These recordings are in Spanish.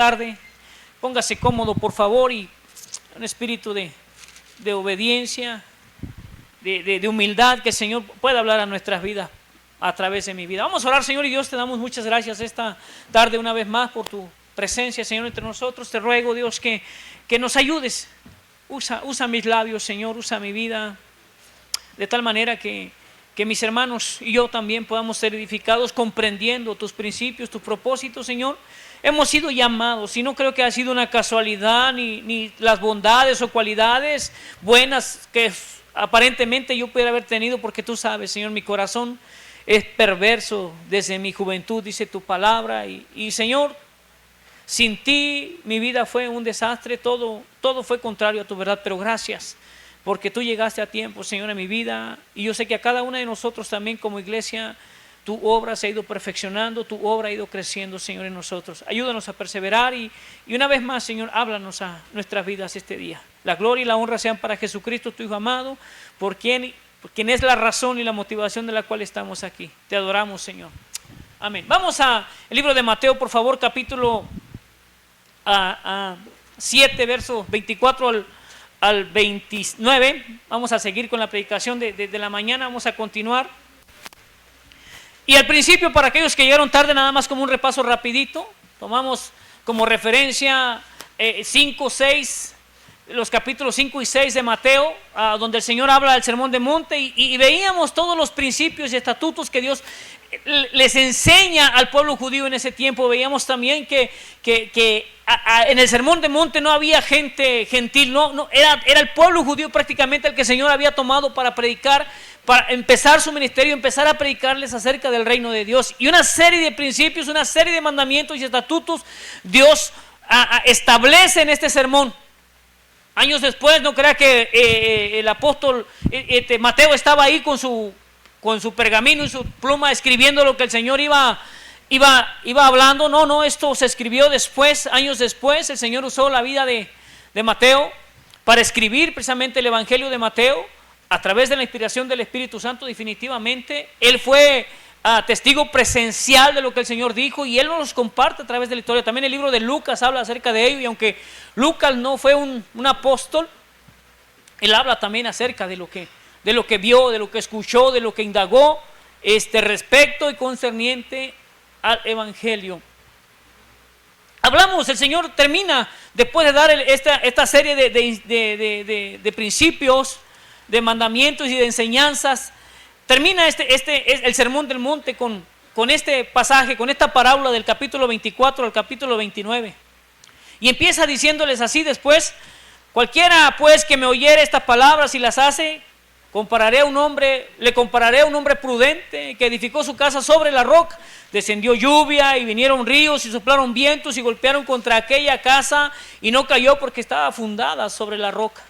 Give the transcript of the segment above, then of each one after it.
tarde. Póngase cómodo, por favor, y un espíritu de obediencia, de humildad, que el Señor pueda hablar a nuestras vidas a través de mi vida. Vamos a orar. Señor y Dios, te damos muchas gracias esta tarde una vez más por tu presencia, Señor, entre nosotros. Te ruego, Dios, que nos ayudes. Usa mis labios, Señor, usa mi vida, de tal manera que mis hermanos y yo también podamos ser edificados comprendiendo tus principios, tus propósitos, Señor. Hemos sido llamados, y no creo que ha sido una casualidad, ni las bondades o cualidades buenas que aparentemente yo pudiera haber tenido, porque tú sabes, Señor, mi corazón es perverso desde mi juventud, dice tu palabra, y Señor, sin ti mi vida fue un desastre, todo fue contrario a tu verdad, pero gracias, porque tú llegaste a tiempo, Señor, en mi vida, y yo sé que a cada una de nosotros también como iglesia, tu obra se ha ido perfeccionando, tu obra ha ido creciendo, Señor, en nosotros. Ayúdanos a perseverar y una vez más, Señor, háblanos a nuestras vidas este día. La gloria y la honra sean para Jesucristo, tu Hijo amado, por quien es la razón y la motivación de la cual estamos aquí. Te adoramos, Señor. Amén. Vamos al libro de Mateo, por favor, capítulo 7, versos 24 al 29. Vamos a seguir con la predicación de la mañana, vamos a continuar. Y al principio, para aquellos que llegaron tarde, nada más como un repaso rapidito, tomamos como referencia 5, 6, los capítulos 5 y 6 de Mateo, donde el Señor habla del Sermón del Monte, y veíamos todos los principios y estatutos que Dios les enseña al pueblo judío en ese tiempo. Veíamos también que en el Sermón del Monte no había gente gentil, era el pueblo judío prácticamente el que el Señor había tomado para predicar, para empezar su ministerio, empezar a predicarles acerca del reino de Dios. Y una serie de principios, una serie de mandamientos y estatutos Dios establece en este sermón. Años después, no crea que el apóstol Mateo estaba ahí con su pergamino y su pluma escribiendo lo que el Señor iba hablando. No, esto se escribió después, años después. El Señor usó la vida de Mateo para escribir precisamente el Evangelio de Mateo a través de la inspiración del Espíritu Santo. Definitivamente Él fue testigo presencial de lo que el Señor dijo, y Él nos comparte a través de la historia. También el libro de Lucas habla acerca de ello, y aunque Lucas no fue un apóstol, él habla también acerca de lo que vio, de lo que escuchó, de lo que indagó respecto y concerniente al Evangelio. Hablamos, el Señor termina, después de dar esta serie de principios, de mandamientos y de enseñanzas, termina el Sermón del Monte con este pasaje, con esta parábola del capítulo 24 al capítulo 29. Y empieza diciéndoles así después: cualquiera pues que me oyere estas palabras y las hace, le compararé a un hombre prudente que edificó su casa sobre la roca. Descendió lluvia y vinieron ríos y soplaron vientos y golpearon contra aquella casa, y no cayó porque estaba fundada sobre la roca.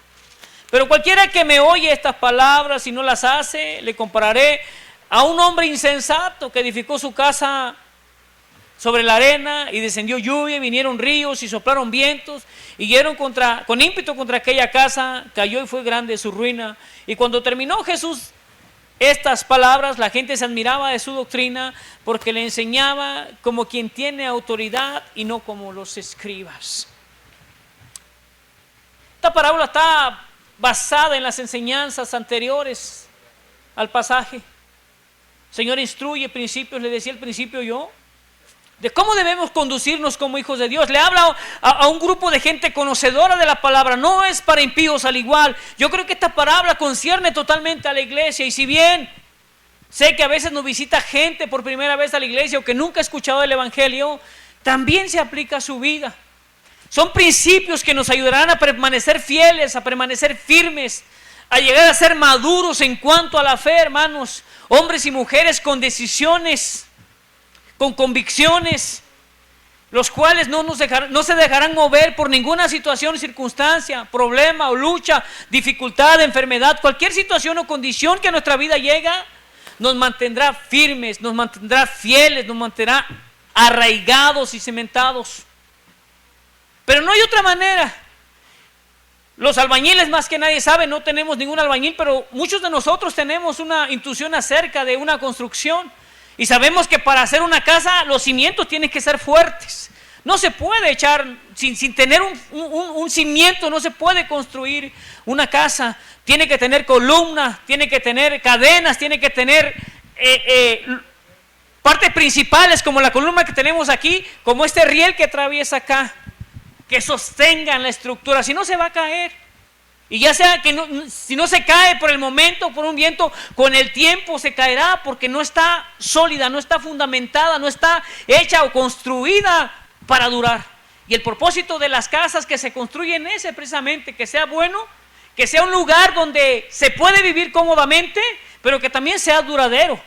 Pero cualquiera que me oye estas palabras y no las hace, le compararé a un hombre insensato que edificó su casa sobre la arena, y descendió lluvia, y vinieron ríos y soplaron vientos y dieron con ímpetu contra aquella casa, cayó y fue grande su ruina. Y cuando terminó Jesús estas palabras, la gente se admiraba de su doctrina, porque le enseñaba como quien tiene autoridad y no como los escribas. Esta parábola está basada en las enseñanzas anteriores al pasaje. El Señor instruye principios, le decía al principio yo, de cómo debemos conducirnos como hijos de Dios. Le habla a un grupo de gente conocedora de la palabra, no es para impíos al igual. Yo creo que esta parábola concierne totalmente a la iglesia, y si bien sé que a veces nos visita gente por primera vez a la iglesia o que nunca ha escuchado el Evangelio, también se aplica a su vida. Son principios que nos ayudarán a permanecer fieles, a permanecer firmes, a llegar a ser maduros en cuanto a la fe, hermanos. Hombres y mujeres con decisiones, con convicciones, los cuales no se dejarán mover por ninguna situación, circunstancia, problema o lucha, dificultad, enfermedad. Cualquier situación o condición que a nuestra vida llega, nos mantendrá firmes, nos mantendrá fieles, nos mantendrá arraigados y cimentados. Pero no hay otra manera. Los albañiles más que nadie saben, no tenemos ningún albañil, pero muchos de nosotros tenemos una intuición acerca de una construcción. Y sabemos que para hacer una casa los cimientos tienen que ser fuertes, No se puede echar, sin tener un cimiento, no se puede construir una casa. Tiene que tener columnas, tiene que tener cadenas, tiene que tener partes principales como la columna que tenemos aquí, como este riel que atraviesa acá, que sostengan la estructura, si no se va a caer. Y ya sea que si no se cae por el momento, por un viento, con el tiempo se caerá porque no está sólida, no está fundamentada, no está hecha o construida para durar. Y el propósito de las casas que se construyen es precisamente que sea bueno, que sea un lugar donde se puede vivir cómodamente, pero que también sea duradero,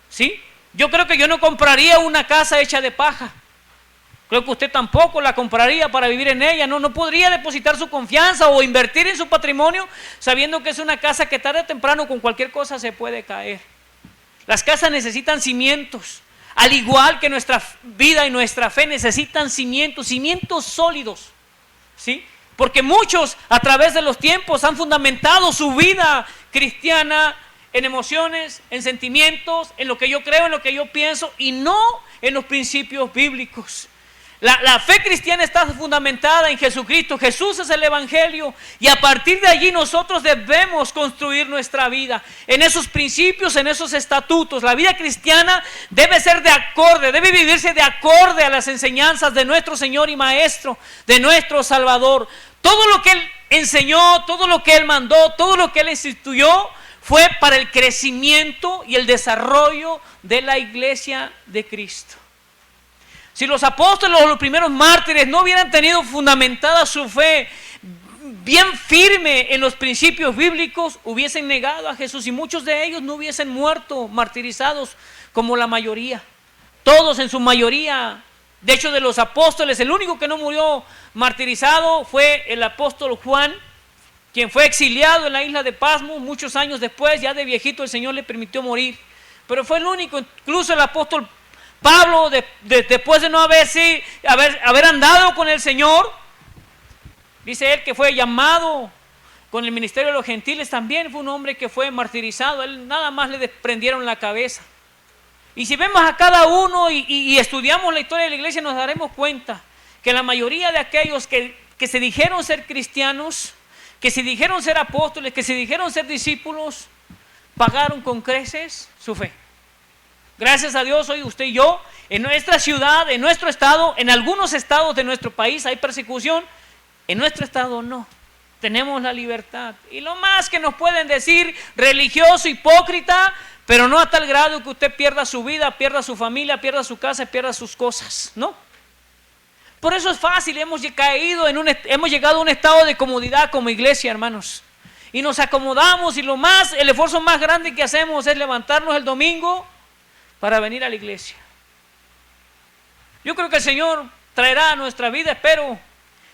¿sí? Yo creo que yo no compraría una casa hecha de paja. Creo que usted tampoco la compraría para vivir en ella. No podría depositar su confianza o invertir en su patrimonio sabiendo que es una casa que tarde o temprano con cualquier cosa se puede caer. Las casas necesitan cimientos, al igual que nuestra vida y nuestra fe necesitan cimientos sólidos, ¿sí? Porque muchos a través de los tiempos han fundamentado su vida cristiana en emociones, en sentimientos, en lo que yo creo, en lo que yo pienso y no en los principios bíblicos. La fe cristiana está fundamentada en Jesucristo. Jesús es el Evangelio y a partir de allí nosotros debemos construir nuestra vida en esos principios, en esos estatutos. La vida cristiana debe ser debe vivirse de acorde a las enseñanzas de nuestro Señor y Maestro, de nuestro Salvador. Todo lo que Él enseñó, todo lo que Él mandó, todo lo que Él instituyó fue para el crecimiento y el desarrollo de la iglesia de Cristo. Si los apóstoles o los primeros mártires no hubieran tenido fundamentada su fe bien firme en los principios bíblicos, hubiesen negado a Jesús y muchos de ellos no hubiesen muerto martirizados como la mayoría. Todos en su mayoría. De hecho, de los apóstoles, el único que no murió martirizado fue el apóstol Juan, quien fue exiliado en la isla de Pasmo muchos años después. Ya de viejito el Señor le permitió morir, pero fue el único. Incluso el apóstol Pablo, después de no haber andado con el Señor, dice él que fue llamado con el ministerio de los gentiles, también fue un hombre que fue martirizado. Él nada más le desprendieron la cabeza. Y si vemos a cada uno y estudiamos la historia de la iglesia, nos daremos cuenta que la mayoría de aquellos que se dijeron ser cristianos, que se dijeron ser apóstoles, que se dijeron ser discípulos, pagaron con creces su fe. Gracias a Dios, hoy usted y yo, en nuestra ciudad, en nuestro estado, en algunos estados de nuestro país hay persecución, en nuestro estado no. Tenemos la libertad. Y lo más que nos pueden decir, religioso, hipócrita, pero no a tal grado que usted pierda su vida, pierda su familia, pierda su casa, pierda sus cosas, ¿no? Por eso es fácil, hemos llegado a un estado de comodidad como iglesia, hermanos. Y nos acomodamos y el esfuerzo más grande que hacemos es levantarnos el domingo para venir a la iglesia. Yo creo que el Señor traerá a nuestra vida, espero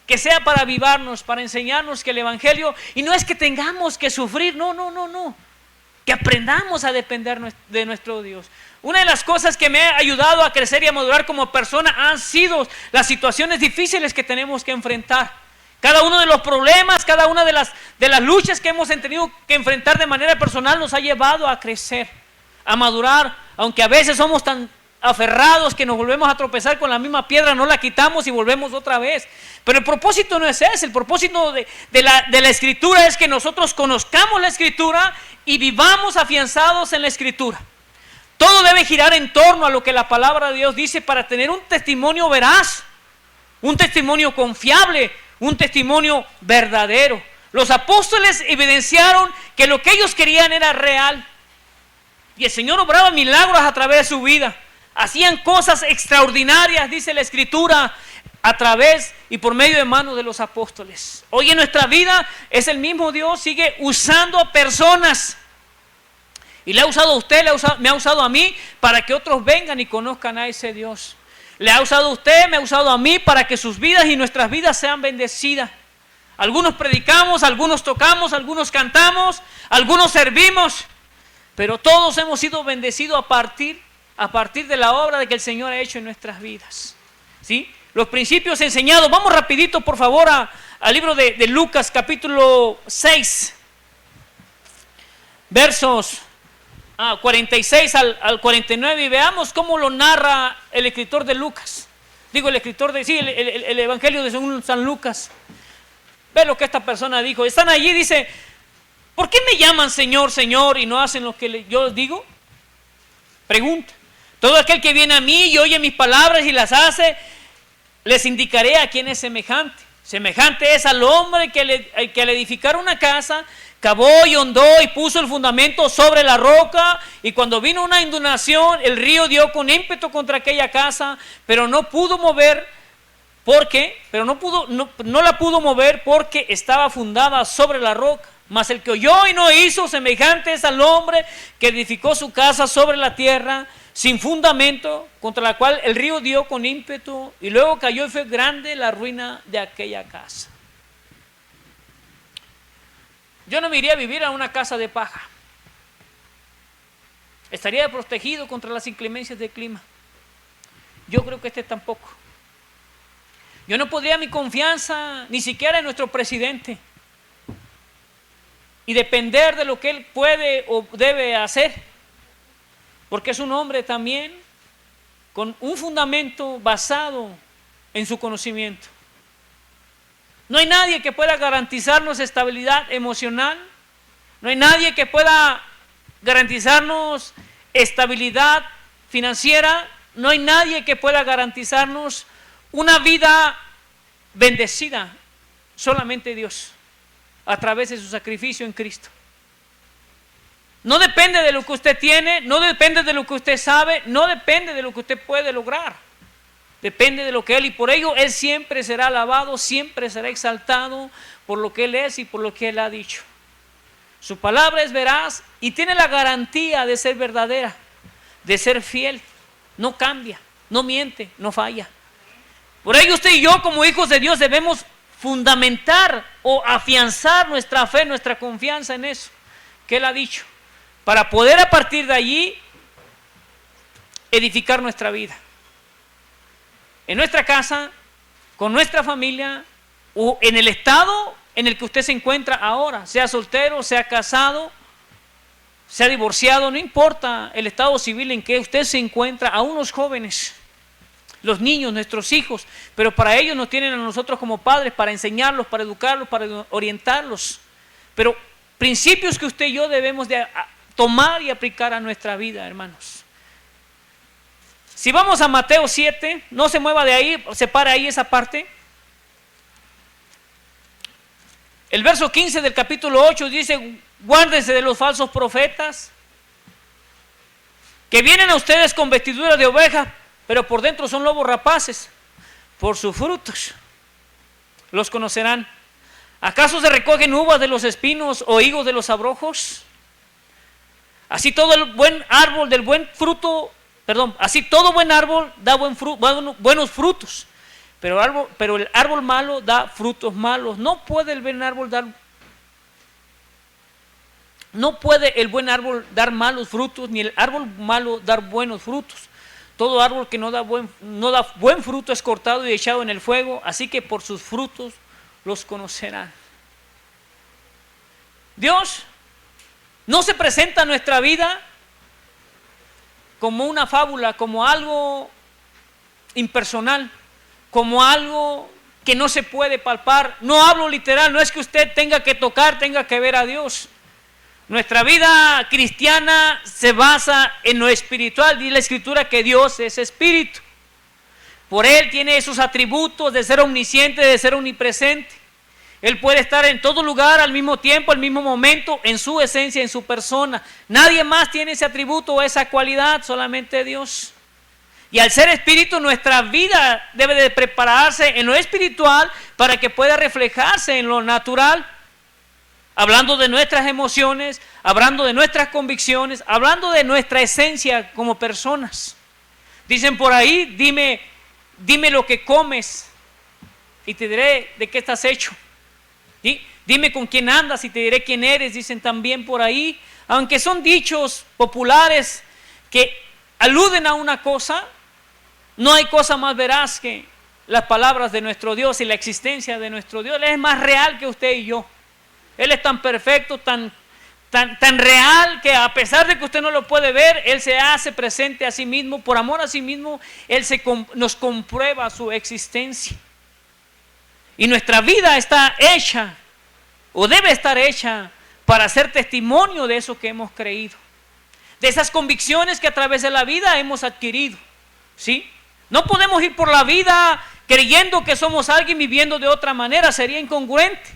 que sea para avivarnos, para enseñarnos que el Evangelio, y no es que tengamos que sufrir, no, que aprendamos a depender de nuestro Dios. Una de las cosas que me ha ayudado a crecer y a madurar como persona han sido las situaciones difíciles que tenemos que enfrentar. Cada uno de los problemas, cada una de las luchas que hemos tenido que enfrentar de manera personal nos ha llevado a crecer, a madurar, aunque a veces somos tan aferrados que nos volvemos a tropezar con la misma piedra, no la quitamos y volvemos otra vez. Pero el propósito no es ese. El propósito de la Escritura es que nosotros conozcamos la Escritura y vivamos afianzados en la Escritura. Todo debe girar en torno a lo que la palabra de Dios dice para tener un testimonio veraz, un testimonio confiable, un testimonio verdadero. Los apóstoles evidenciaron que lo que ellos querían era real. Y el Señor obraba milagros a través de su vida. Hacían cosas extraordinarias, dice la Escritura, a través y por medio de manos de los apóstoles. Hoy en nuestra vida es el mismo Dios, sigue usando a personas. Y le ha usado a usted, me ha usado a mí para que otros vengan y conozcan a ese Dios. Le ha usado a usted, me ha usado a mí para que sus vidas y nuestras vidas sean bendecidas. Algunos predicamos, algunos tocamos, algunos cantamos, algunos servimos. Pero todos hemos sido bendecidos a partir de la obra que el Señor ha hecho en nuestras vidas. ¿Sí? Los principios enseñados. Vamos rapidito, por favor, al libro de Lucas, capítulo 6, versos 46 al 49, y veamos cómo lo narra el escritor de Lucas. Digo, el escritor de, sí, el Evangelio de según San Lucas. Ve lo que esta persona dijo. Están allí, dice, ¿por qué me llaman Señor, Señor y no hacen lo que yo les digo? Pregunta. Todo aquel que viene a mí y oye mis palabras y las hace, les indicaré a quién es semejante. Semejante es al hombre que al edificar una casa, cavó y hondó y puso el fundamento sobre la roca, y cuando vino una inundación, el río dio con ímpetu contra aquella casa, pero no pudo mover, no la pudo mover porque estaba fundada sobre la roca. Mas el que oyó y no hizo, semejante es al hombre que edificó su casa sobre la tierra, sin fundamento, contra la cual el río dio con ímpetu, y luego cayó y fue grande la ruina de aquella casa. Yo no me iría a vivir a una casa de paja. Estaría protegido contra las inclemencias del clima. Yo creo que este tampoco. Yo no pondría mi confianza ni siquiera en nuestro presidente y depender de lo que él puede o debe hacer, porque es un hombre también con un fundamento basado en su conocimiento. No hay nadie que pueda garantizarnos estabilidad emocional, no hay nadie que pueda garantizarnos estabilidad financiera, no hay nadie que pueda garantizarnos una vida bendecida, solamente Dios, a través de su sacrificio en Cristo. No depende de lo que usted tiene, no depende de lo que usted sabe, no depende de lo que usted puede lograr. Depende de lo que Él, y por ello Él siempre será alabado, siempre será exaltado por lo que Él es y por lo que Él ha dicho. Su palabra es veraz y tiene la garantía de ser verdadera, de ser fiel. No cambia, no miente, no falla. Por ello usted y yo como hijos de Dios debemos fundamentar o afianzar nuestra fe, nuestra confianza en eso que Él ha dicho, para poder a partir de allí edificar nuestra vida. En nuestra casa, con nuestra familia, o en el estado en el que usted se encuentra ahora, sea soltero, sea casado, sea divorciado, no importa el estado civil en que usted se encuentra, aún los jóvenes, los niños, nuestros hijos, pero para ellos nos tienen a nosotros como padres, para enseñarlos, para educarlos, para orientarlos. Pero principios que usted y yo debemos de tomar y aplicar a nuestra vida, hermanos. Si vamos a Mateo 7, no se mueva de ahí, se para ahí esa parte. El verso 15 del capítulo 8 dice, guárdense de los falsos profetas, que vienen a ustedes con vestiduras de oveja, pero por dentro son lobos rapaces. Por sus frutos los conocerán. ¿Acaso se recogen uvas de los espinos o higos de los abrojos? Así todo el buen árbol del buen fruto, así todo buen árbol da buenos frutos, pero el árbol malo da frutos malos. No puede el buen árbol dar malos frutos, ni el árbol malo dar buenos frutos. Todo árbol que no da buen fruto es cortado y echado en el fuego, así que por sus frutos los conocerán. Dios no se presenta a nuestra vida como una fábula, como algo impersonal, como algo que no se puede palpar. No hablo literal, no es que usted tenga que tocar, tenga que ver a Dios. Nuestra vida cristiana se basa en lo espiritual. Dice la Escritura que Dios es espíritu. Por Él tiene esos atributos de ser omnisciente, de ser omnipresente. Él puede estar en todo lugar al mismo tiempo, al mismo momento, en su esencia, en su persona. Nadie más tiene ese atributo o esa cualidad, solamente Dios. Y al ser espíritu, nuestra vida debe de prepararse en lo espiritual para que pueda reflejarse en lo natural. Hablando de nuestras emociones, hablando de nuestras convicciones, hablando de nuestra esencia como personas. Dicen por ahí, dime lo que comes y te diré de qué estás hecho. ¿Sí? Dime con quién andas y te diré quién eres, dicen también por ahí. Aunque son dichos populares que aluden a una cosa, no hay cosa más veraz que las palabras de nuestro Dios y la existencia de nuestro Dios. Él es más real que usted y yo. Él es tan perfecto, tan tan real, que a pesar de que usted no lo puede ver, Él se hace presente a sí mismo, por amor a sí mismo, Él nos comprueba su existencia. Y nuestra vida está hecha, o debe estar hecha, para ser testimonio de eso que hemos creído, de esas convicciones que a través de la vida hemos adquirido, ¿sí? No podemos ir por la vida creyendo que somos alguien viviendo de otra manera, sería incongruente.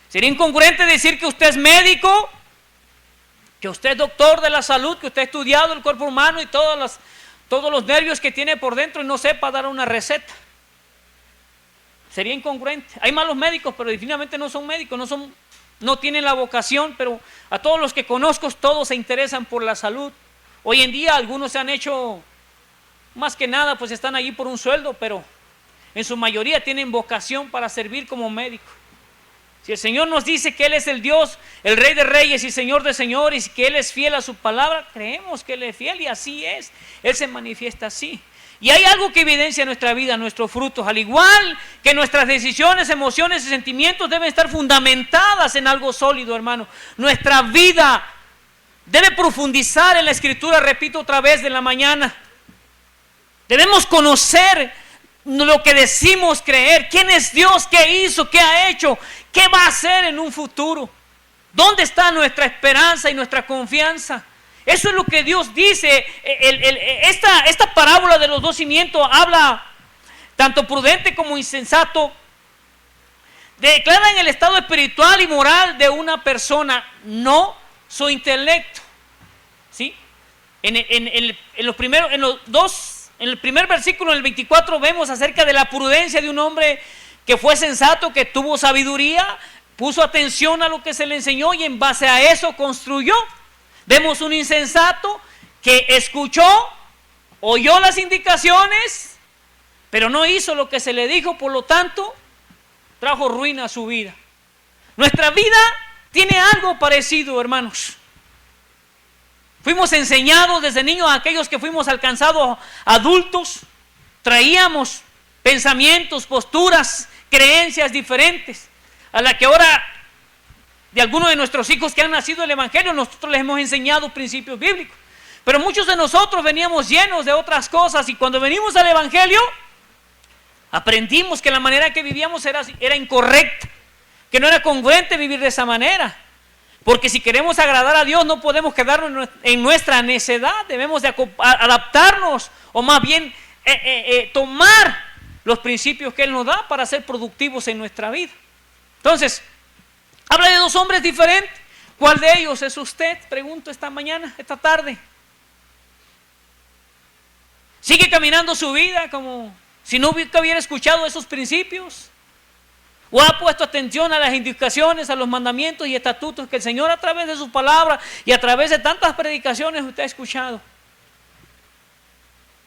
Sería incongruente decir que usted es médico, que usted es doctor de la salud, que usted ha estudiado el cuerpo humano y todos los nervios que tiene por dentro y no sepa dar una receta. Sería incongruente. Hay malos médicos, pero definitivamente no son médicos, no tienen la vocación, pero a todos los que conozco, todos se interesan por la salud. Hoy en día algunos se han hecho, más que nada, pues están allí por un sueldo, pero en su mayoría tienen vocación para servir como médico. Si el Señor nos dice que Él es el Dios, el Rey de Reyes y Señor de Señores, y que Él es fiel a su palabra, creemos que Él es fiel y así es. Él se manifiesta así. Y hay algo que evidencia nuestra vida, nuestros frutos, al igual que nuestras decisiones, emociones y sentimientos deben estar fundamentadas en algo sólido, hermano. Nuestra vida debe profundizar en la Escritura, repito otra vez, de la mañana. Debemos conocer lo que decimos creer. ¿Quién es Dios? ¿Qué hizo? ¿Qué ha hecho? ¿Qué va a hacer en un futuro? ¿Dónde está nuestra esperanza y nuestra confianza? Eso es lo que Dios dice. Esta parábola de los dos cimientos habla tanto prudente como insensato. Declaran el estado espiritual y moral de una persona, no su intelecto. ¿Sí? En el primer versículo, en el 24, vemos acerca de la prudencia de un hombre que fue sensato, que tuvo sabiduría, puso atención a lo que se le enseñó y en base a eso construyó. Vemos un insensato que escuchó, oyó las indicaciones, pero no hizo lo que se le dijo, por lo tanto, trajo ruina a su vida. Nuestra vida tiene algo parecido, hermanos. Fuimos enseñados desde niños, a aquellos que fuimos alcanzados adultos, traíamos pensamientos, posturas, creencias diferentes, a la que ahora de algunos de nuestros hijos que han nacido del Evangelio, nosotros les hemos enseñado principios bíblicos. Pero muchos de nosotros veníamos llenos de otras cosas y cuando venimos al Evangelio, aprendimos que la manera que vivíamos era incorrecta, que no era congruente vivir de esa manera. Porque si queremos agradar a Dios no podemos quedarnos en nuestra necedad, debemos de adaptarnos o más bien tomar los principios que Él nos da para ser productivos en nuestra vida. Entonces, habla de dos hombres diferentes. ¿Cuál de ellos es usted? Pregunto esta mañana, esta tarde. ¿Sigue caminando su vida como si nunca hubiera escuchado esos principios? ¿O ha puesto atención a las indicaciones, a los mandamientos y estatutos que el Señor a través de su palabra y a través de tantas predicaciones usted ha escuchado?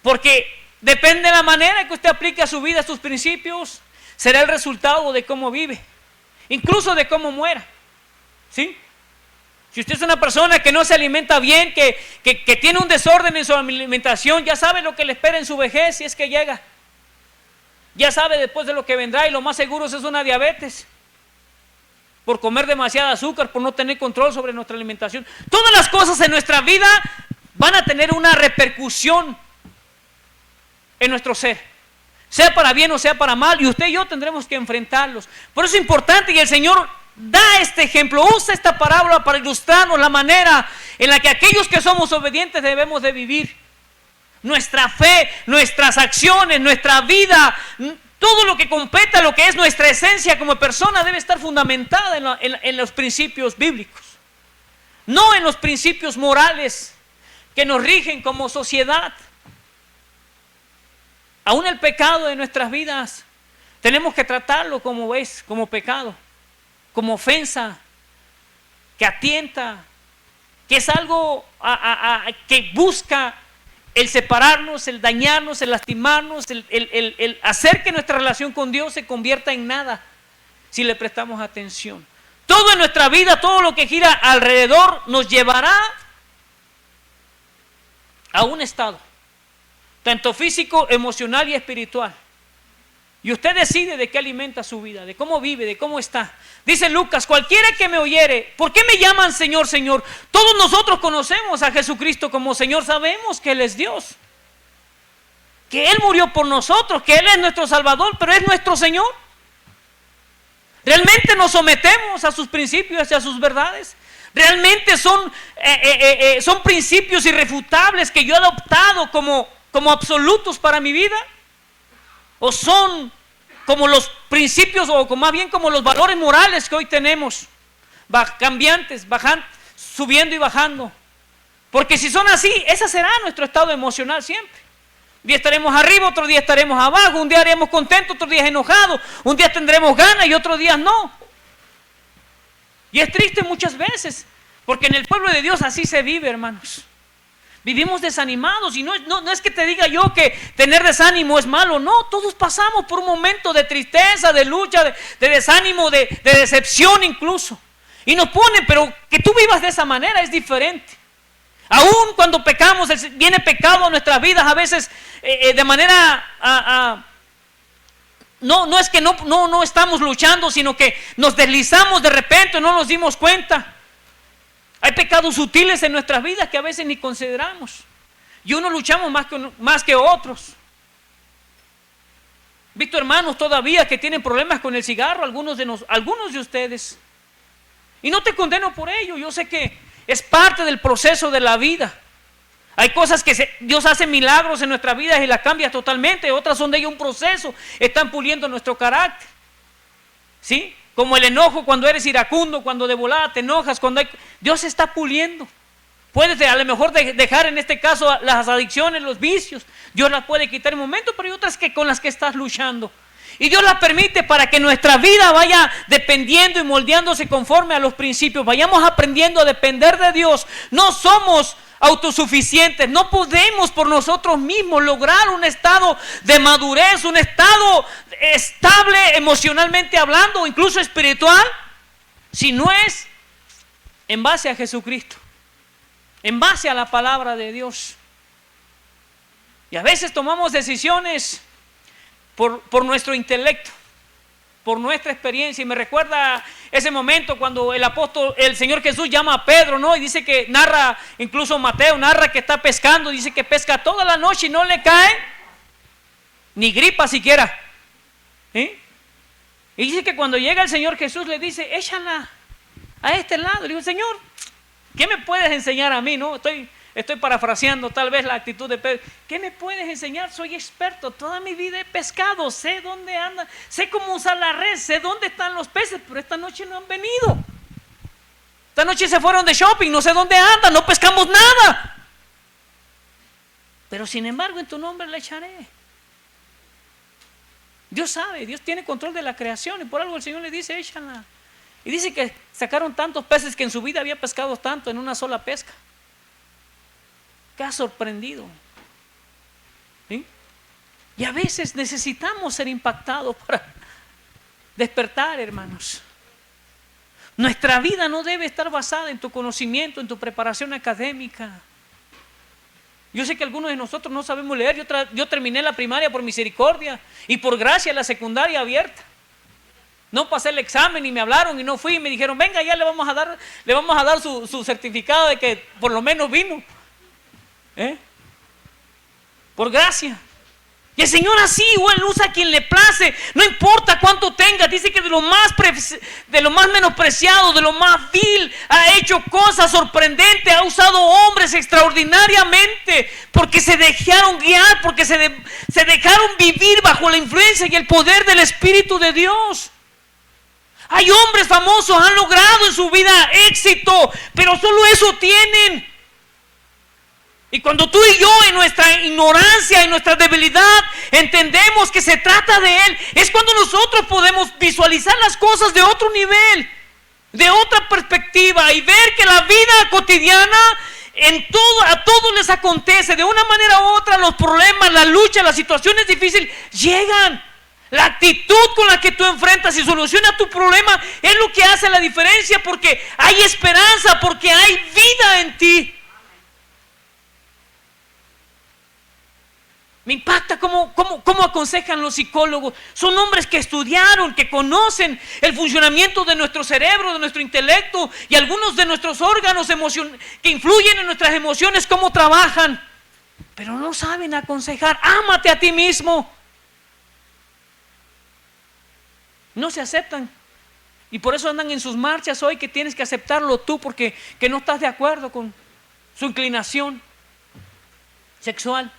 Porque depende de la manera que usted aplique a su vida estos principios, será el resultado de cómo vive, incluso de cómo muera. ¿Sí? Si usted es una persona que no se alimenta bien, que tiene un desorden en su alimentación, ya sabe lo que le espera en su vejez si es que llega. Ya sabe después de lo que vendrá y lo más seguro es una diabetes. Por comer demasiada azúcar, por no tener control sobre nuestra alimentación. Todas las cosas en nuestra vida van a tener una repercusión en nuestro ser. Sea para bien o sea para mal, y usted y yo tendremos que enfrentarlos. Por eso es importante, y el Señor da este ejemplo, usa esta parábola para ilustrarnos la manera en la que aquellos que somos obedientes debemos de vivir. Nuestra fe, nuestras acciones, nuestra vida, todo lo que compete a lo que es nuestra esencia como persona debe estar fundamentada en los principios bíblicos, no en los principios morales que nos rigen como sociedad. Aún el pecado de nuestras vidas tenemos que tratarlo como es, como pecado, como ofensa, que atienta, que es algo que busca el separarnos, el dañarnos, el lastimarnos, el hacer que nuestra relación con Dios se convierta en nada si le prestamos atención. Todo en nuestra vida, todo lo que gira alrededor nos llevará a un estado, tanto físico, emocional y espiritual, Y usted decide de qué alimenta su vida, de cómo vive, de cómo está. Dice Lucas, cualquiera que me oyere, ¿por qué me llaman Señor, Señor? Todos nosotros conocemos a Jesucristo como Señor, sabemos que Él es Dios, que Él murió por nosotros, que Él es nuestro Salvador, pero es nuestro Señor. ¿Realmente nos sometemos a sus principios y a sus verdades? ¿Realmente son principios irrefutables que yo he adoptado como absolutos para mi vida? ¿O son como los principios, o más bien como los valores morales que hoy tenemos, cambiantes, subiendo y bajando? Porque si son así, ese será nuestro estado emocional siempre. Un día estaremos arriba, otro día estaremos abajo, un día haremos contentos, otro día enojados, un día tendremos ganas y otro día no. Y es triste muchas veces, porque en el pueblo de Dios así se vive, hermanos. Vivimos desanimados, y no es que te diga yo que tener desánimo es malo, no, todos pasamos por un momento de tristeza, de lucha, de desánimo, de decepción incluso. Y nos ponen, pero que tú vivas de esa manera es diferente. Aún cuando pecamos, viene pecado a nuestras vidas a veces de manera... No es que no estamos luchando, sino que nos deslizamos de repente, no nos dimos cuenta. Hay pecados sutiles en nuestras vidas que a veces ni consideramos. Y unos luchamos más que otros. He visto hermanos todavía que tienen problemas con el cigarro, algunos de ustedes. Y no te condeno por ello, yo sé que es parte del proceso de la vida. Hay cosas que Dios hace milagros en nuestras vidas y las cambia totalmente, otras son de ello un proceso, están puliendo nuestro carácter. ¿Sí? Como el enojo cuando eres iracundo, cuando de volada te enojas, Dios está puliendo. Puedes a lo mejor dejar en este caso las adicciones, los vicios, Dios las puede quitar en un momento, pero hay otras con las que estás luchando. Y Dios las permite para que nuestra vida vaya dependiendo y moldeándose conforme a los principios. Vayamos aprendiendo a depender de Dios. No somos autosuficientes, no podemos por nosotros mismos lograr un estado de madurez, un estado estable emocionalmente hablando, o incluso espiritual, si no es en base a Jesucristo, en base a la palabra de Dios. Y a veces tomamos decisiones por nuestro intelecto, por nuestra experiencia. Y me recuerda ese momento cuando el Señor Jesús llama a Pedro, ¿no? Y dice que narra, incluso Mateo narra que está pescando, dice que pesca toda la noche y no le cae ni gripa siquiera. ¿Sí? Y dice que cuando llega el Señor Jesús le dice, échala a este lado. Le digo, Señor, ¿qué me puedes enseñar a mí? ¿No? Estoy parafraseando tal vez la actitud de Pedro. ¿Qué me puedes enseñar? Soy experto, toda mi vida he pescado, sé dónde andan, sé cómo usar la red, sé dónde están los peces, pero esta noche no han venido. Esta noche se fueron de shopping, no sé dónde andan, no pescamos nada. Pero sin embargo en tu nombre le echaré. Dios sabe, Dios tiene control de la creación y por algo el Señor le dice, échala. Y dice que sacaron tantos peces que en su vida había pescado tanto en una sola pesca. ¿Qué ha sorprendido? ¿Sí? Y a veces necesitamos ser impactados para despertar, hermanos. Nuestra vida no debe estar basada en tu conocimiento, en tu preparación académica. Yo sé que algunos de nosotros no sabemos leer. Yo terminé la primaria por misericordia y por gracia la secundaria abierta. No pasé el examen y me hablaron y no fui y me dijeron, venga, ya le vamos a dar su certificado de que por lo menos vino. Por gracia. Y el Señor así igual usa a quien le place, no importa cuánto tenga. Dice que de lo más menospreciado, de lo más vil, ha hecho cosas sorprendentes, ha usado hombres extraordinariamente, porque se dejaron guiar, porque se dejaron vivir bajo la influencia y el poder del Espíritu de Dios. Hay hombres famosos, han logrado en su vida éxito, pero solo eso tienen. Y cuando tú y yo en nuestra ignorancia, en nuestra debilidad, entendemos que se trata de Él, es cuando nosotros podemos visualizar las cosas de otro nivel, de otra perspectiva y ver que la vida cotidiana a todos les acontece, de una manera u otra los problemas, la lucha, las situaciones difíciles llegan. La actitud con la que tú enfrentas y solucionas tu problema es lo que hace la diferencia, porque hay esperanza, porque hay vida en ti. Me impacta cómo aconsejan los psicólogos. Son hombres que estudiaron, que conocen el funcionamiento de nuestro cerebro, de nuestro intelecto y algunos de nuestros órganos que influyen en nuestras emociones, cómo trabajan. Pero no saben aconsejar. Ámate a ti mismo. No se aceptan. Y por eso andan en sus marchas hoy, que tienes que aceptarlo tú porque que no estás de acuerdo con su inclinación sexual.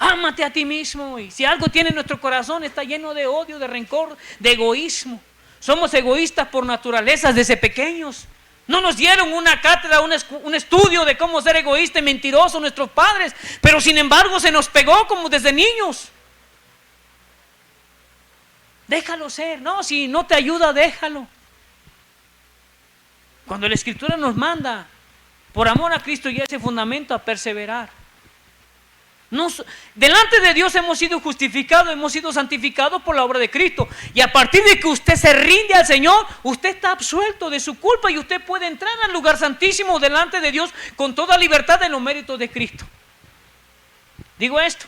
Ámate a ti mismo. Y si algo tiene nuestro corazón, está lleno de odio, de rencor, de egoísmo. Somos egoístas por naturaleza desde pequeños. No nos dieron una cátedra, un estudio de cómo ser egoísta y mentiroso nuestros padres, pero sin embargo se nos pegó como desde niños. Déjalo ser. No, si no te ayuda, déjalo. Cuando la Escritura nos manda, por amor a Cristo y ese fundamento, a perseverar. Delante de Dios hemos sido justificados, hemos sido santificados por la obra de Cristo. Y a partir de que usted se rinde al Señor, usted está absuelto de su culpa y usted puede entrar al lugar santísimo delante de Dios con toda libertad en los méritos de Cristo. Digo esto,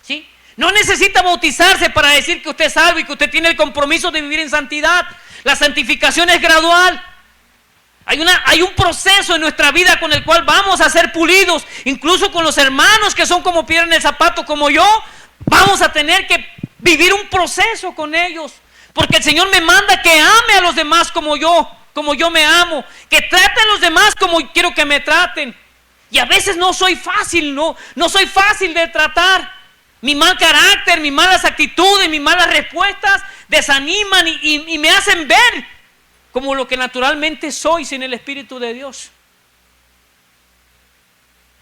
¿sí? No necesita bautizarse para decir que usted es salvo y que usted tiene el compromiso de vivir en santidad. La santificación es gradual. Hay un proceso en nuestra vida con el cual vamos a ser pulidos. Incluso con los hermanos que son como piedra en el zapato como yo, vamos a tener que vivir un proceso con ellos. Porque el Señor me manda que ame a los demás como yo me amo. Que trate a los demás como quiero que me traten. Y a veces no soy fácil, no soy fácil de tratar. Mi mal carácter, mis malas actitudes, mis malas respuestas desaniman y me hacen ver como lo que naturalmente soy sin el Espíritu de Dios.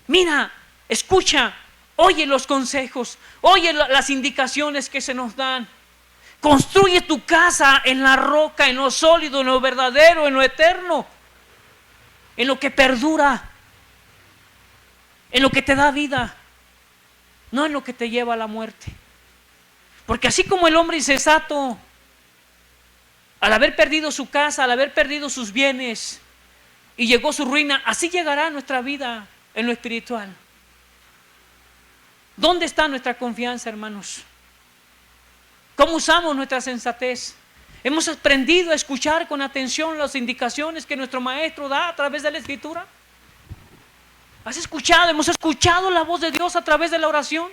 Mira, escucha, oye los consejos, oye las indicaciones que se nos dan. Construye tu casa en la roca, en lo sólido, en lo verdadero, en lo eterno, en lo que perdura, en lo que te da vida, no en lo que te lleva a la muerte. Porque así como el hombre insensato, al haber perdido su casa, al haber perdido sus bienes y llegó su ruina, así llegará nuestra vida en lo espiritual. ¿Dónde está nuestra confianza, hermanos? ¿Cómo usamos nuestra sensatez? ¿Hemos aprendido a escuchar con atención las indicaciones que nuestro maestro da a través de la Escritura? ¿Hemos escuchado la voz de Dios a través de la oración?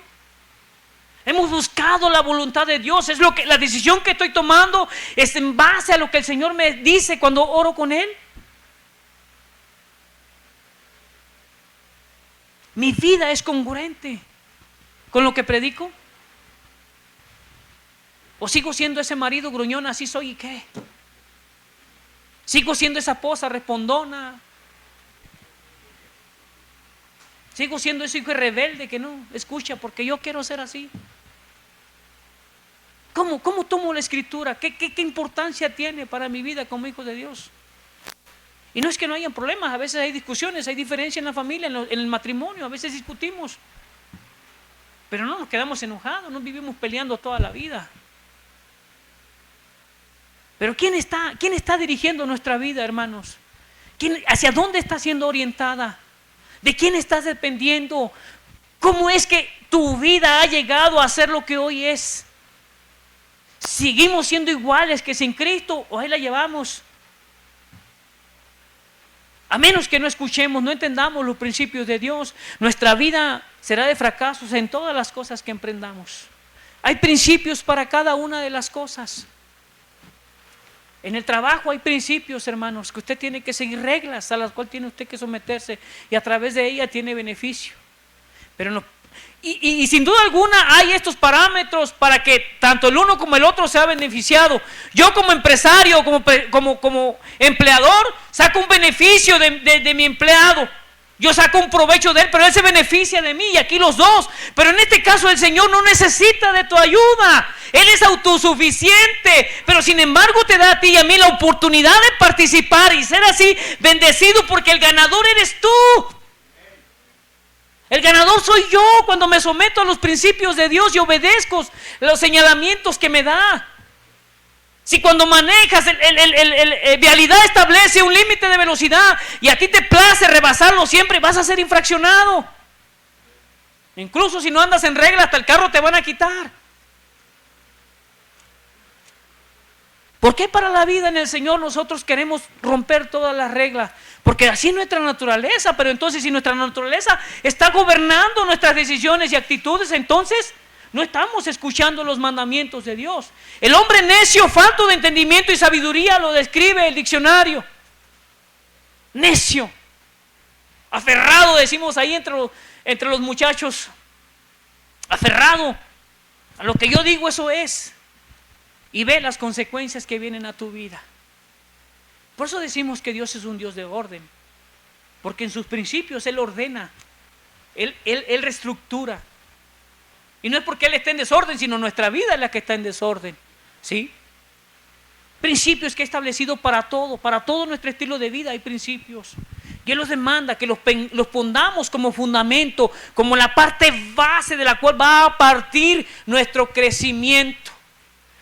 Hemos buscado la voluntad de Dios. La decisión que estoy tomando es en base a lo que el Señor me dice cuando oro con Él. Mi vida es congruente con lo que predico. ¿O sigo siendo ese marido gruñón, así soy y qué? ¿Sigo siendo esa esposa respondona? ¿Sigo siendo ese hijo rebelde que no escucha porque yo quiero ser así? ¿Cómo tomo la Escritura? ¿Qué importancia tiene para mi vida como hijo de Dios? Y no es que no hayan problemas, a veces hay discusiones, hay diferencia en la familia, en el matrimonio, a veces discutimos. Pero no nos quedamos enojados, no vivimos peleando toda la vida. Pero ¿quién está dirigiendo nuestra vida, hermanos? ¿Hacia dónde está siendo orientada? ¿De quién estás dependiendo? ¿Cómo es que tu vida ha llegado a ser lo que hoy es? ¿Seguimos siendo iguales que sin Cristo o ahí la llevamos? A menos que no escuchemos, no entendamos los principios de Dios, nuestra vida será de fracasos en todas las cosas que emprendamos. Hay principios para cada una de las cosas. En el trabajo hay principios, hermanos, que usted tiene que seguir, reglas a las cuales tiene usted que someterse y a través de ellas tiene beneficio. Pero no, y sin duda alguna hay estos parámetros para que tanto el uno como el otro sea beneficiado. Yo como empresario, como empleador, saco un beneficio de mi empleado. Yo saco un provecho de él, pero él se beneficia de mí y aquí los dos. Pero en este caso el Señor no necesita de tu ayuda. Él es autosuficiente, pero sin embargo te da a ti y a mí la oportunidad de participar y ser así bendecido, porque el ganador eres tú. El ganador soy yo cuando me someto a los principios de Dios y obedezco los señalamientos que me da. Si cuando manejas, vialidad establece un límite de velocidad y a ti te place rebasarlo siempre, vas a ser infraccionado. Incluso si no andas en regla, hasta el carro te van a quitar. ¿Por qué para la vida en el Señor nosotros queremos romper todas las reglas? Porque así es nuestra naturaleza. Pero entonces, si nuestra naturaleza está gobernando nuestras decisiones y actitudes, entonces no estamos escuchando los mandamientos de Dios. El hombre necio, falto de entendimiento y sabiduría, lo describe el diccionario. Necio, aferrado, decimos ahí entre los muchachos. Aferrado a lo que yo digo, eso es. Y ve las consecuencias que vienen a tu vida. Por eso decimos que Dios es un Dios de orden, porque en sus principios Él ordena, Él reestructura. Y no es porque Él esté en desorden, sino nuestra vida es la que está en desorden, ¿sí? Principios que ha establecido para todo nuestro estilo de vida hay principios. Y Él los demanda que los pongamos como fundamento, como la parte base de la cual va a partir nuestro crecimiento.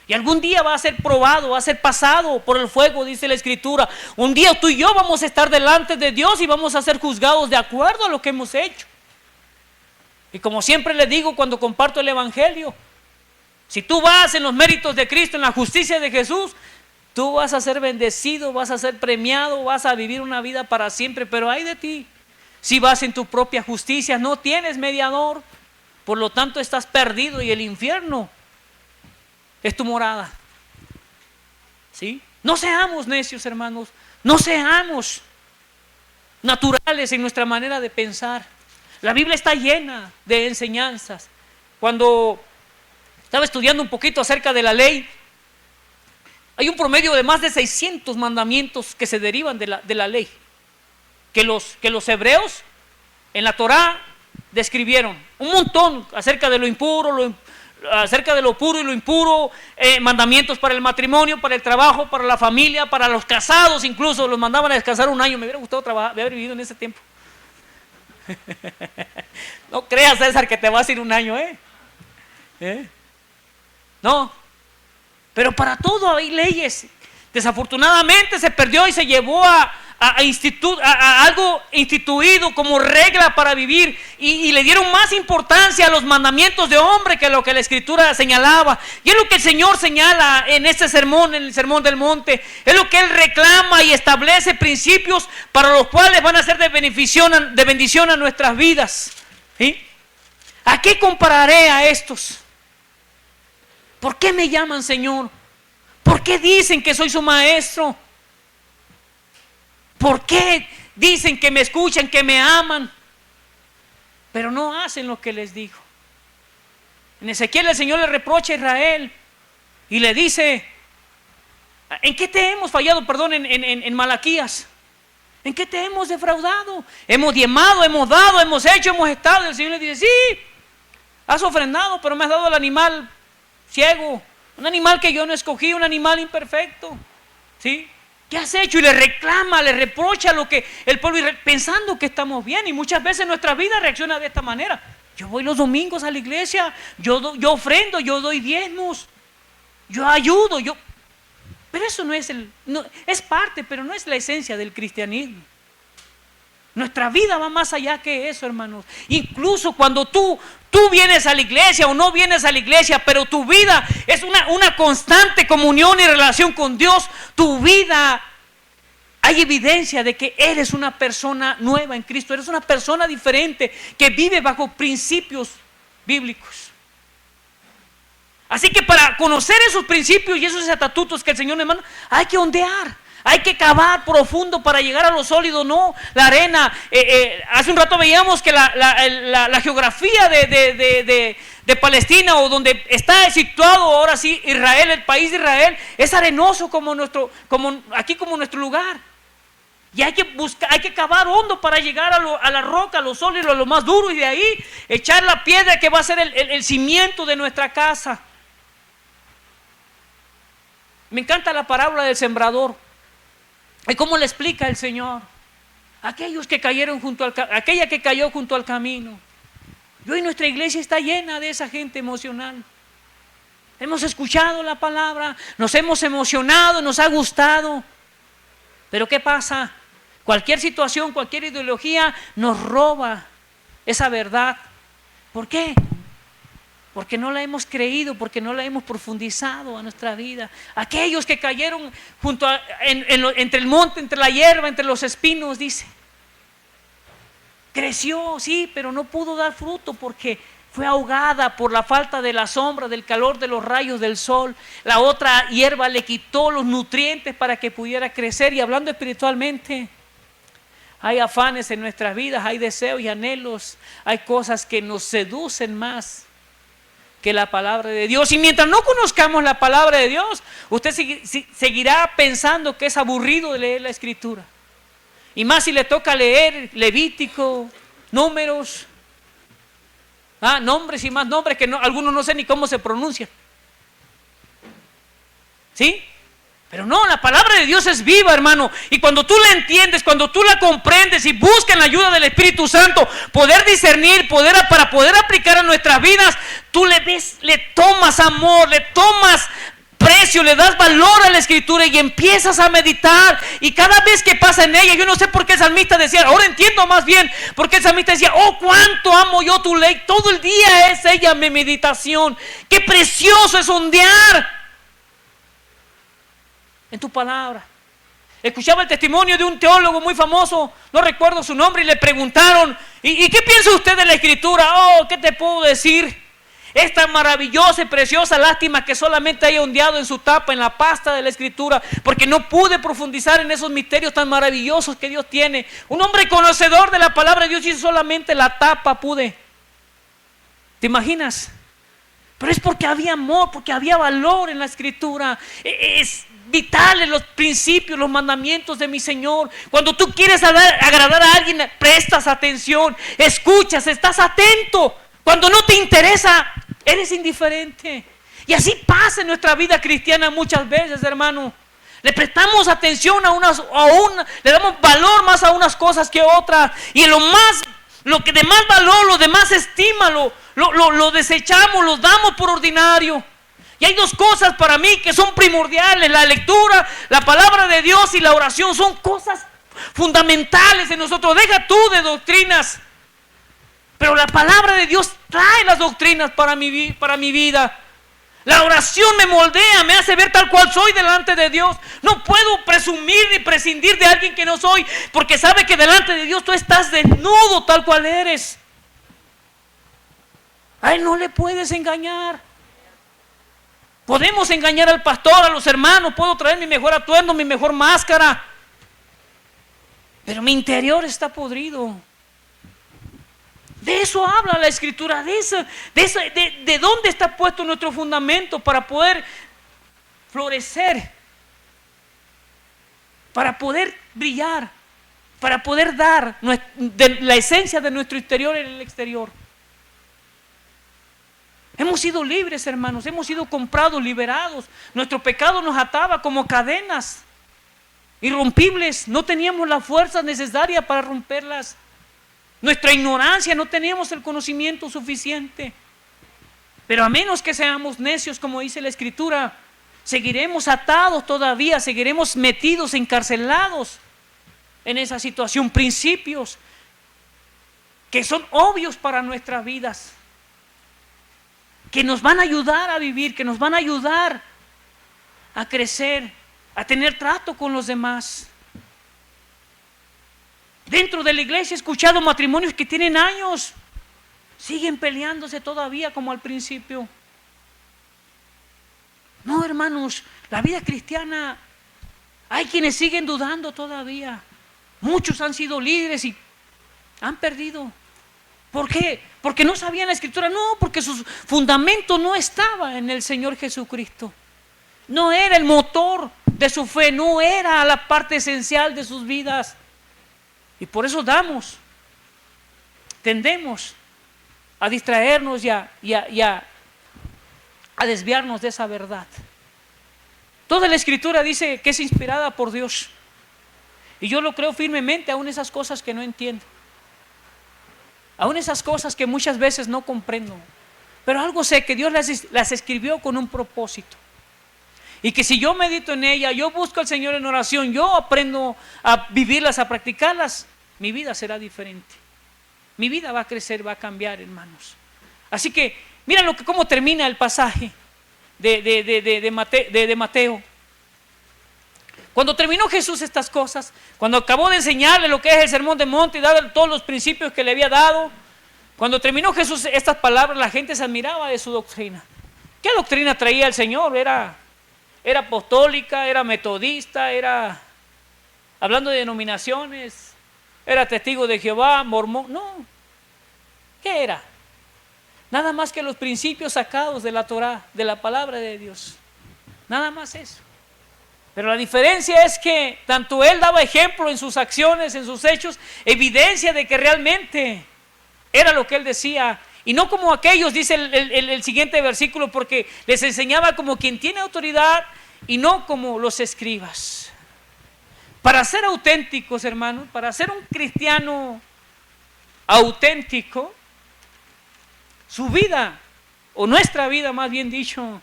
Y algún día va a ser probado, va a ser pasado por el fuego, dice la Escritura. Un día tú y yo vamos a estar delante de Dios y vamos a ser juzgados de acuerdo a lo que hemos hecho. Y como siempre les digo cuando comparto el Evangelio, si tú vas en los méritos de Cristo, en la justicia de Jesús, tú vas a ser bendecido, vas a ser premiado, vas a vivir una vida para siempre. Pero ay de ti, si vas en tu propia justicia, no tienes mediador, por lo tanto estás perdido y el infierno es tu morada. ¿Sí? No seamos necios, hermanos. No seamos naturales en nuestra manera de pensar. La Biblia está llena de enseñanzas. Cuando estaba estudiando un poquito acerca de la ley, hay un promedio de más de 600 mandamientos que se derivan de la ley, que los hebreos en la Torá describieron. Un montón acerca de lo impuro, acerca de lo puro y lo impuro, mandamientos para el matrimonio, para el trabajo, para la familia, para los casados, incluso los mandaban a descansar un año. Me hubiera gustado haber vivido en ese tiempo. No creas, César, que te vas a ir un año, no, pero para todo hay leyes. Desafortunadamente se perdió y se llevó a algo instituido como regla para vivir, y le dieron más importancia a los mandamientos de hombre que lo que la Escritura señalaba. Y es lo que el Señor señala en este sermón, en el Sermón del Monte. Es lo que Él reclama y establece principios para los cuales van a ser de bendición a nuestras vidas. ¿Sí? ¿A qué compararé a estos? ¿Por qué me llaman Señor? ¿Por qué dicen que soy su maestro? ¿Por qué dicen que me escuchan, que me aman, pero no hacen lo que les digo? En Ezequiel el Señor le reprocha a Israel y le dice: ¿en qué te hemos fallado? Perdón, en Malaquías. ¿En qué te hemos defraudado? Hemos diezmado, hemos dado, hemos hecho, hemos estado. Y el Señor le dice: sí, has ofrendado, pero me has dado el animal ciego, un animal que yo no escogí, un animal imperfecto. ¿Sí? ¿Qué has hecho? Y le reclama, le reprocha lo que el pueblo, pensando que estamos bien. Y muchas veces nuestra vida reacciona de esta manera. Yo voy los domingos a la iglesia, yo ofrendo, yo doy diezmos, yo ayudo, pero eso es parte, pero no es la esencia del cristianismo. Nuestra vida va más allá que eso, hermanos. Incluso cuando tú vienes a la iglesia o no vienes a la iglesia, pero tu vida es una constante comunión y relación con Dios, tu vida, hay evidencia de que eres una persona nueva en Cristo, eres una persona diferente que vive bajo principios bíblicos. Así que para conocer esos principios y esos estatutos que el Señor nos manda, hay que ondear. Hay que cavar profundo para llegar a lo sólido, no la arena. Hace un rato veíamos que la geografía de Palestina, o donde está situado ahora sí Israel, el país de Israel, es arenoso como nuestro lugar. Y hay que cavar hondo para llegar a la roca, a lo sólido, a lo más duro, y de ahí echar la piedra que va a ser el cimiento de nuestra casa. Me encanta la parábola del sembrador. ¿Y cómo le explica el Señor? Aquella que cayó junto al camino. Y hoy nuestra iglesia está llena de esa gente emocional. Hemos escuchado la palabra, nos hemos emocionado, nos ha gustado. Pero ¿qué pasa? Cualquier situación, cualquier ideología nos roba esa verdad. ¿Por qué? Porque no la hemos creído, porque no la hemos profundizado a nuestra vida. Aquellos que cayeron entre el monte, entre la hierba, entre los espinos, dice. Creció, sí, pero no pudo dar fruto porque fue ahogada por la falta de la sombra, del calor de los rayos del sol. La otra hierba le quitó los nutrientes para que pudiera crecer. Y hablando espiritualmente, hay afanes en nuestras vidas, hay deseos y anhelos, hay cosas que nos seducen más que la palabra de Dios. Y mientras no conozcamos la palabra de Dios, usted seguirá pensando que es aburrido de leer la Escritura. Y más si le toca leer Levítico, Números, nombres y más nombres que algunos no sé ni cómo se pronuncian. ¿Sí? Pero no, la palabra de Dios es viva, hermano. Y cuando tú la entiendes, cuando tú la comprendes y buscas la ayuda del Espíritu Santo, poder discernir, para poder aplicar a nuestras vidas, tú le tomas amor, le tomas precio, le das valor a la Escritura y empiezas a meditar. Y cada vez que pasa en ella, yo no sé por qué el salmista decía, ahora entiendo más bien por qué el salmista decía, oh, cuánto amo yo tu ley, todo el día es ella mi meditación. Qué precioso es ondear en tu palabra. Escuchaba el testimonio de un teólogo muy famoso, no recuerdo su nombre, y le preguntaron, ¿y qué piensa usted de la Escritura? Oh, ¿qué te puedo decir? Es tan maravillosa y preciosa, lástima que solamente haya ondeado en su tapa, en la pasta de la Escritura, porque no pude profundizar en esos misterios tan maravillosos que Dios tiene. Un hombre conocedor de la palabra de Dios dice, solamente la tapa pude. ¿Te imaginas? Pero es porque había amor, porque había valor en la Escritura. Es vitales los principios, los mandamientos de mi Señor. Cuando tú quieres agradar a alguien, prestas atención, escuchas, estás atento. Cuando no te interesa, eres indiferente. Y así pasa en nuestra vida cristiana muchas veces, hermano. Le prestamos atención le damos valor más a unas cosas que a otras. Y lo que de más valor, lo de más estima, lo desechamos, lo damos por ordinario. Y hay dos cosas para mí que son primordiales: la lectura, la palabra de Dios y la oración. Son cosas fundamentales en nosotros. Deja tú de doctrinas, pero la palabra de Dios trae las doctrinas para mi vida. La oración me moldea, me hace ver tal cual soy delante de Dios. No puedo presumir ni prescindir de alguien que no soy, porque sabe que delante de Dios tú estás desnudo tal cual eres. A Él no le puedes engañar. Podemos engañar al pastor, a los hermanos, puedo traer mi mejor atuendo, mi mejor máscara, pero mi interior está podrido. De eso habla la Escritura, de dónde está puesto nuestro fundamento para poder florecer, para poder brillar, para poder dar la esencia de nuestro interior en el exterior. Hemos sido libres, hermanos, hemos sido comprados, liberados. Nuestro pecado nos ataba como cadenas irrompibles. No teníamos la fuerza necesaria para romperlas. Nuestra ignorancia, no teníamos el conocimiento suficiente. Pero a menos que seamos necios, como dice la Escritura, seguiremos atados todavía, seguiremos metidos, encarcelados en esa situación. Principios que son obvios para nuestras vidas, que nos van a ayudar a vivir, que nos van a ayudar a crecer, a tener trato con los demás. Dentro de la iglesia he escuchado matrimonios que tienen años, siguen peleándose todavía como al principio. No, hermanos, la vida cristiana, hay quienes siguen dudando todavía. Muchos han sido líderes y han perdido. ¿Por qué? Porque no sabían la Escritura. No, porque su fundamento no estaba en el Señor Jesucristo. No era el motor de su fe, no era la parte esencial de sus vidas. Y por eso tendemos a distraernos y a desviarnos de esa verdad. Toda la Escritura dice que es inspirada por Dios. Y yo lo creo firmemente, aún esas cosas que no entiendo. Aún esas cosas que muchas veces no comprendo. Pero algo sé, que Dios las escribió con un propósito. Y que si yo medito en ella, yo busco al Señor en oración, yo aprendo a vivirlas, a practicarlas, mi vida será diferente. Mi vida va a crecer, va a cambiar, hermanos. Así que mira cómo termina el pasaje de Mateo. Cuando terminó Jesús estas cosas, cuando acabó de enseñarle lo que es el sermón del monte y darle todos los principios que le había dado, cuando terminó Jesús estas palabras, la gente se admiraba de su doctrina. ¿Qué doctrina traía el Señor? Era apostólica, era metodista, era, hablando de denominaciones, era testigo de Jehová, mormón. No, ¿qué era? Nada más que los principios sacados de la Torá, de la palabra de Dios. Nada más eso. Pero la diferencia es que tanto él daba ejemplo en sus acciones, en sus hechos, evidencia de que realmente era lo que él decía. Y no como aquellos, dice el siguiente versículo, porque les enseñaba como quien tiene autoridad y no como los escribas. Para ser auténticos, hermanos, para ser un cristiano auténtico, su vida, o nuestra vida más bien dicho,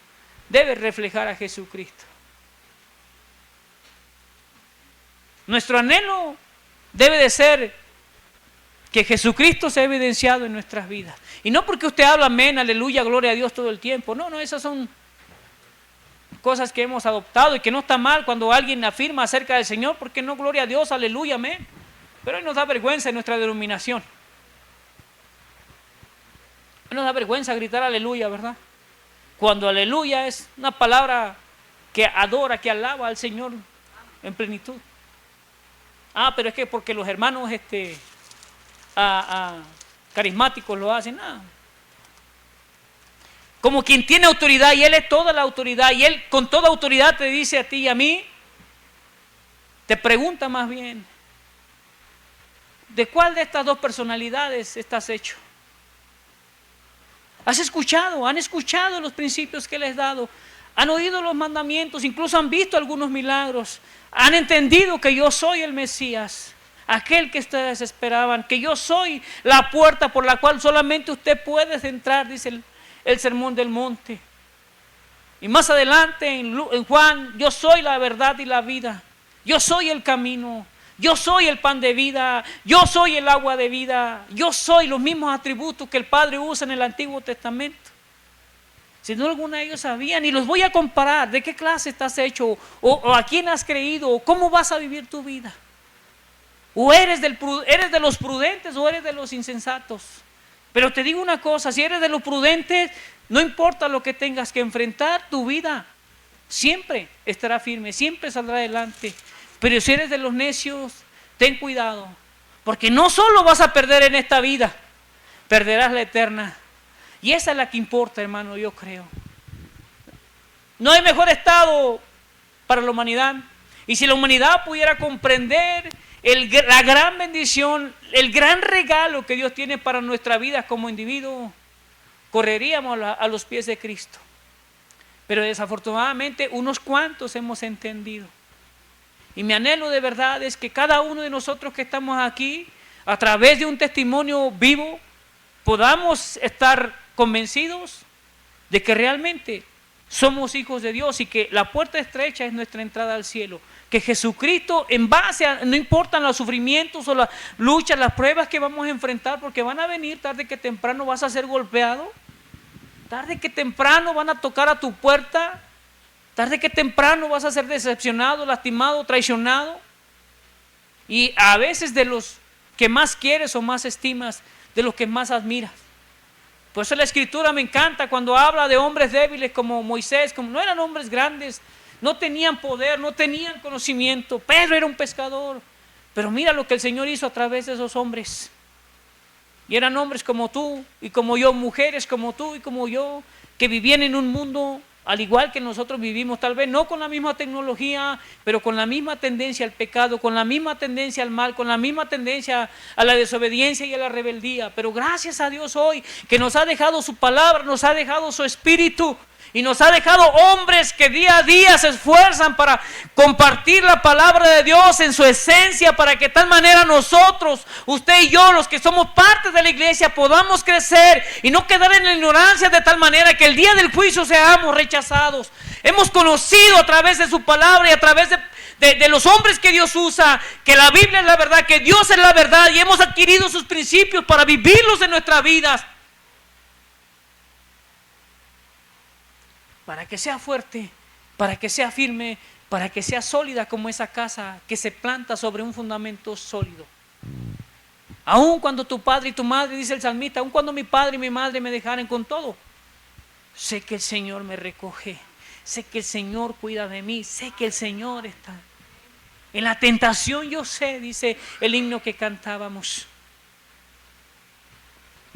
debe reflejar a Jesucristo. Nuestro anhelo debe de ser que Jesucristo sea evidenciado en nuestras vidas. Y no porque usted habla amén, aleluya, gloria a Dios todo el tiempo. No, esas son cosas que hemos adoptado y que no está mal cuando alguien afirma acerca del Señor, porque no, gloria a Dios, aleluya, amén. Pero hoy nos da vergüenza en nuestra denominación. Hoy nos da vergüenza gritar aleluya, ¿verdad? Cuando aleluya es una palabra que adora, que alaba al Señor en plenitud. Pero es que porque los hermanos carismáticos lo hacen. Como quien tiene autoridad, y Él es toda la autoridad, y Él con toda autoridad te dice a ti y a mí, te pregunta más bien, ¿de cuál de estas dos personalidades estás hecho? ¿Han escuchado los principios que les he dado? ¿Han oído los mandamientos? Incluso han visto algunos milagros. ¿Han entendido que yo soy el Mesías? Aquel que ustedes esperaban, que yo soy la puerta por la cual solamente usted puede entrar, dice el sermón del monte. Y más adelante en Juan, yo soy la verdad y la vida. Yo soy el camino. Yo soy el pan de vida. Yo soy el agua de vida. Yo soy los mismos atributos que el Padre usa en el Antiguo Testamento. Si no, alguno de ellos sabían, y los voy a comparar. ¿De qué clase estás hecho? O a quién has creído, o cómo vas a vivir tu vida. O eres de los prudentes o eres de los insensatos. Pero te digo una cosa, si eres de los prudentes, no importa lo que tengas que enfrentar, tu vida siempre estará firme, siempre saldrá adelante. Pero si eres de los necios, ten cuidado, porque no solo vas a perder en esta vida, perderás la eterna. Y esa es la que importa, hermano, yo creo. No hay mejor estado para la humanidad. Y si la humanidad pudiera comprender la gran bendición, el gran regalo que Dios tiene para nuestra vida como individuo, correríamos a los pies de Cristo. Pero desafortunadamente unos cuantos hemos entendido. Y mi anhelo de verdad es que cada uno de nosotros que estamos aquí, a través de un testimonio vivo, podamos estar convencidos de que realmente somos hijos de Dios y que la puerta estrecha es nuestra entrada al cielo. Que Jesucristo, en base a, no importan los sufrimientos o las luchas, las pruebas que vamos a enfrentar, porque van a venir tarde que temprano, vas a ser golpeado, tarde que temprano van a tocar a tu puerta, tarde que temprano vas a ser decepcionado, lastimado, traicionado, y a veces de los que más quieres o más estimas, de los que más admiras. Por eso la Escritura me encanta cuando habla de hombres débiles como Moisés, como no eran hombres grandes, no tenían poder, no tenían conocimiento. Pedro era un pescador, pero mira lo que el Señor hizo a través de esos hombres. Y eran hombres como tú y como yo, mujeres como tú y como yo, que vivían en un mundo al igual que nosotros vivimos, tal vez no con la misma tecnología, pero con la misma tendencia al pecado, con la misma tendencia al mal, con la misma tendencia a la desobediencia y a la rebeldía. Pero gracias a Dios hoy que nos ha dejado su palabra, nos ha dejado su espíritu y nos ha dejado hombres que día a día se esfuerzan para compartir la palabra de Dios en su esencia, para que de tal manera nosotros, usted y yo, los que somos parte de la iglesia, podamos crecer y no quedar en la ignorancia, de tal manera que el día del juicio seamos rechazados. Hemos conocido a través de su palabra y a través de los hombres que Dios usa, que la Biblia es la verdad, que Dios es la verdad, y hemos adquirido sus principios para vivirlos en nuestras vidas. para que sea fuerte, para que sea firme, para que sea sólida como esa casa que se planta sobre un fundamento sólido. Aun cuando tu padre y tu madre, dice el salmista, aun cuando mi padre y mi madre me dejaren con todo, sé que el Señor me recoge, sé que el Señor cuida de mí, sé que el Señor está. En la tentación yo sé, dice el himno que cantábamos.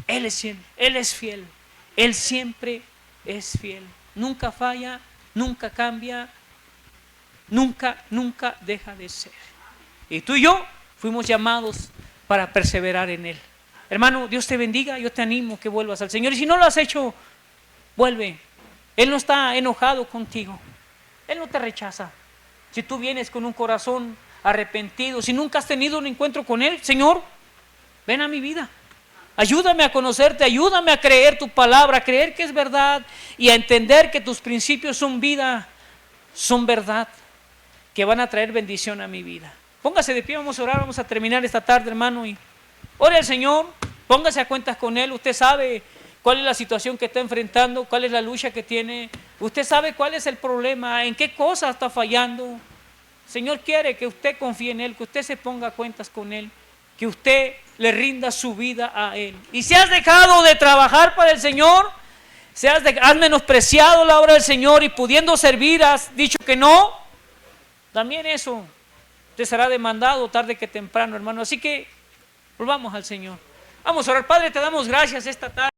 Él es fiel, Él siempre es fiel. Nunca falla, nunca cambia, nunca deja de ser. Y tú y yo fuimos llamados para perseverar en Él. Hermano, Dios te bendiga, yo te animo que vuelvas al Señor. Y si no lo has hecho, vuelve. Él no está enojado contigo, Él no te rechaza. Si tú vienes con un corazón arrepentido, si nunca has tenido un encuentro con Él, Señor, ven a mi vida. Ayúdame a conocerte, ayúdame a creer tu palabra, a creer que es verdad y a entender que tus principios son vida, son verdad, que van a traer bendición a mi vida. Póngase de pie, vamos a orar, vamos a terminar esta tarde, hermano, y ore al Señor, póngase a cuentas con Él. Usted sabe cuál es la situación que está enfrentando, cuál es la lucha que tiene, usted sabe cuál es el problema, en qué cosa está fallando. El Señor quiere que usted confíe en Él, que usted se ponga a cuentas con Él, que usted le rinda su vida a Él. Y si has dejado de trabajar para el Señor, si has menospreciado la obra del Señor y pudiendo servir has dicho que no, también eso te será demandado tarde que temprano, hermano. Así que volvamos al Señor. Vamos a orar. Padre, te damos gracias esta tarde.